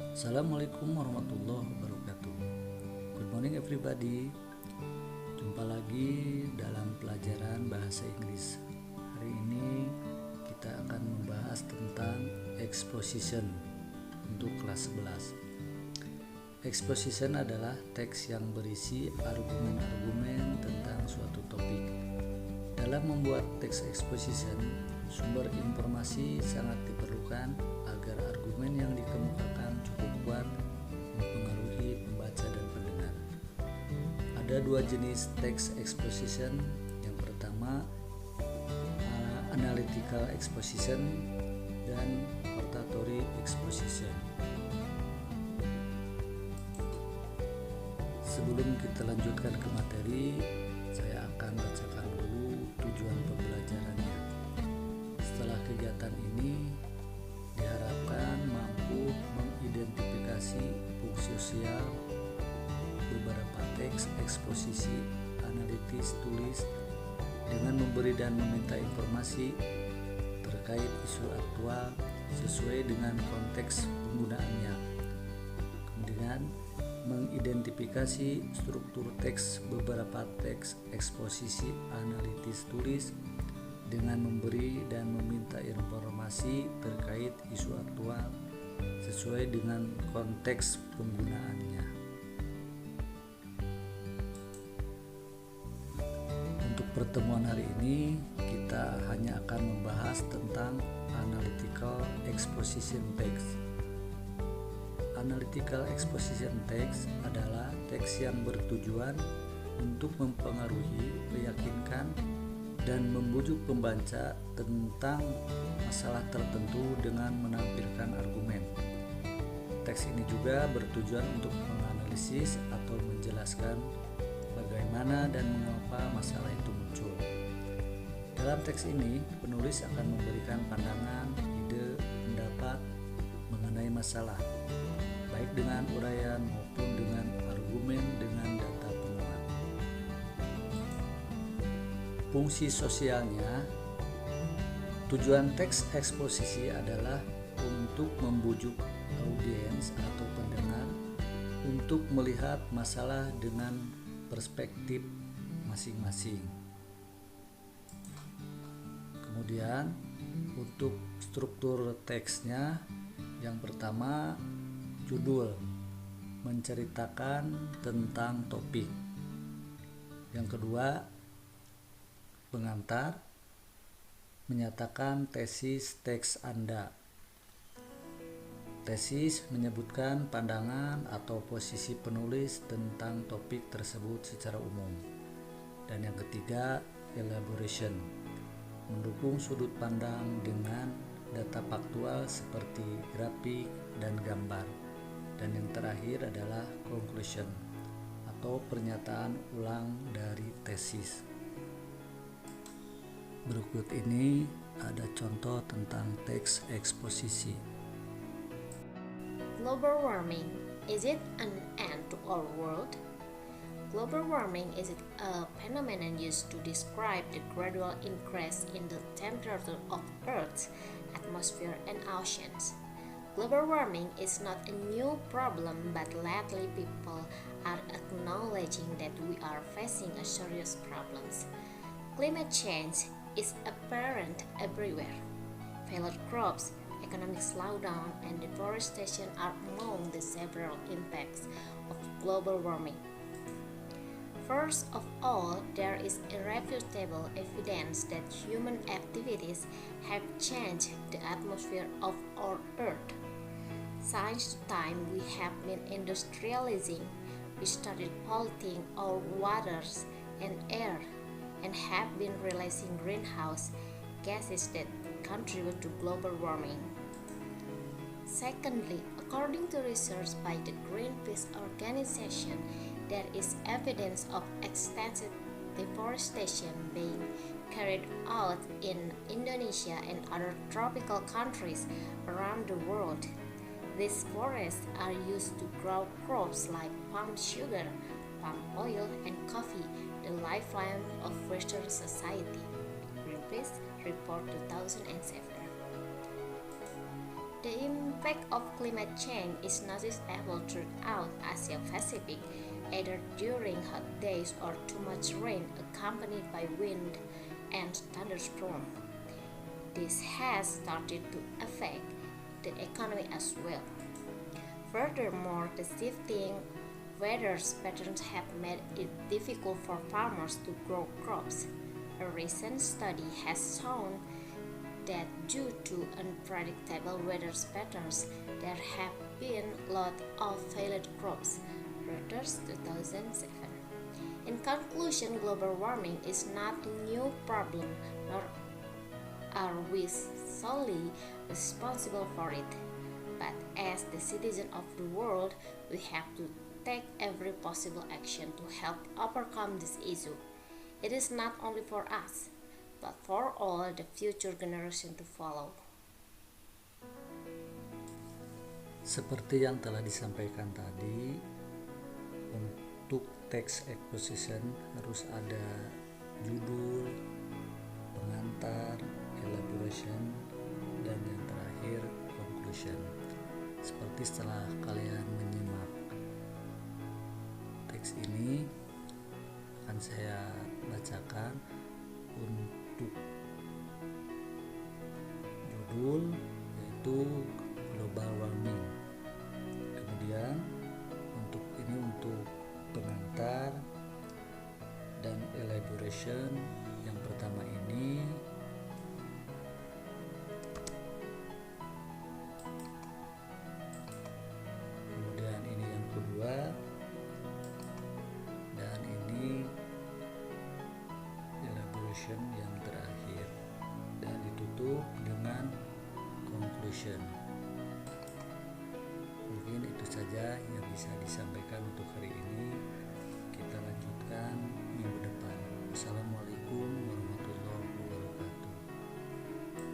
Assalamualaikum warahmatullahi wabarakatuh. Good morning everybody. Jumpa lagi dalam pelajaran bahasa Inggris. Hari ini kita akan membahas tentang exposition untuk kelas 11. Exposition adalah teks yang berisi argumen-argumen tentang suatu topik. Dalam membuat teks exposition, sumber informasi sangat diperlukan agar argumen yang dikemukakan cukup kuat mempengaruhi pembaca dan pendengar. Ada dua jenis teks exposition. Yang pertama, analytical exposition dan hortatory exposition. Sebelum kita lanjutkan ke materi, saya akan bacakan dulu tujuan pembelajarannya. Setelah kegiatan ini diharapkan mampu mengidentifikasi fungsi sosial beberapa teks eksposisi analitis tulis dengan memberi dan meminta informasi terkait isu aktual sesuai dengan konteks penggunaannya. Kemudian mengidentifikasi struktur teks beberapa teks eksposisi analitis tulis dengan memberi dan meminta informasi terkait isu aktual sesuai dengan konteks penggunaannya. Untuk pertemuan hari ini kita hanya akan membahas tentang analytical exposition text. Analytical exposition text adalah teks yang bertujuan untuk mempengaruhi, meyakinkan, dan membujuk pembaca tentang masalah tertentu dengan menampilkan argumen. Teks ini juga bertujuan untuk menganalisis atau menjelaskan bagaimana dan mengapa masalah itu muncul. Dalam teks ini, penulis akan memberikan pandangan, ide, pendapat mengenai masalah, baik dengan uraian maupun dengan argumen dengan data penguat. Fungsi sosialnya, tujuan teks eksposisi adalah untuk membujuk audiens atau pendengar untuk melihat masalah dengan perspektif masing-masing. Kemudian untuk struktur teksnya, yang pertama judul, menceritakan tentang topik. Yang kedua, pengantar, menyatakan tesis teks Anda. Tesis menyebutkan pandangan atau posisi penulis tentang topik tersebut secara umum. Dan yang ketiga, elaboration, mendukung sudut pandang dengan data faktual seperti grafik dan gambar. Dan yang terakhir adalah conclusion atau pernyataan ulang dari tesis. Berikut ini ada contoh tentang teks eksposisi. Global warming, is it an end to our world? Global warming is a phenomenon used to describe the gradual increase in the temperature of Earth's atmosphere and oceans. Global warming is not a new problem, but lately people are acknowledging that we are facing a serious problem. Climate change is apparent everywhere. Failed crops, economic slowdown, and deforestation are among the several impacts of global warming. First of all, there is irrefutable evidence that human activities have changed the atmosphere of our Earth. Since the time we have been industrializing, we started polluting our waters and air and have been releasing greenhouse gases that contribute to global warming. Secondly, according to research by the Greenpeace organization, there is evidence of extensive deforestation being carried out in Indonesia and other tropical countries around the world. These forests are used to grow crops like palm sugar, palm oil, and coffee, the lifeline of Western society. Greenpeace Report 2007. The impact of climate change is noticeable throughout Asia Pacific, either during hot days or too much rain accompanied by wind and thunderstorm. This has started to affect the economy as well. Furthermore, the shifting weather patterns have made it difficult for farmers to grow crops. A recent study has shown that due to unpredictable weather patterns, there have been a lot of failed crops. Reuters 2007. In conclusion, global warming is not a new problem, nor are we solely responsible for it. But as the citizens of the world, we have to take every possible action to help overcome this issue. It is not only for us, but for all the future generation to follow. Seperti yang telah disampaikan tadi, untuk text exposition harus ada judul, pengantar, elaboration, dan yang terakhir conclusion. Seperti setelah kalian menyimak teks ini, akan saya bacakan. Untuk judul yaitu global warming, kemudian untuk pengantar dan elaboration. Yang pertama ini kemudian ini yang kedua, dan ini elaboration yang terakhir, dan ditutup dengan conclusion. Mungkin itu saja yang bisa disampaikan untuk hari ini.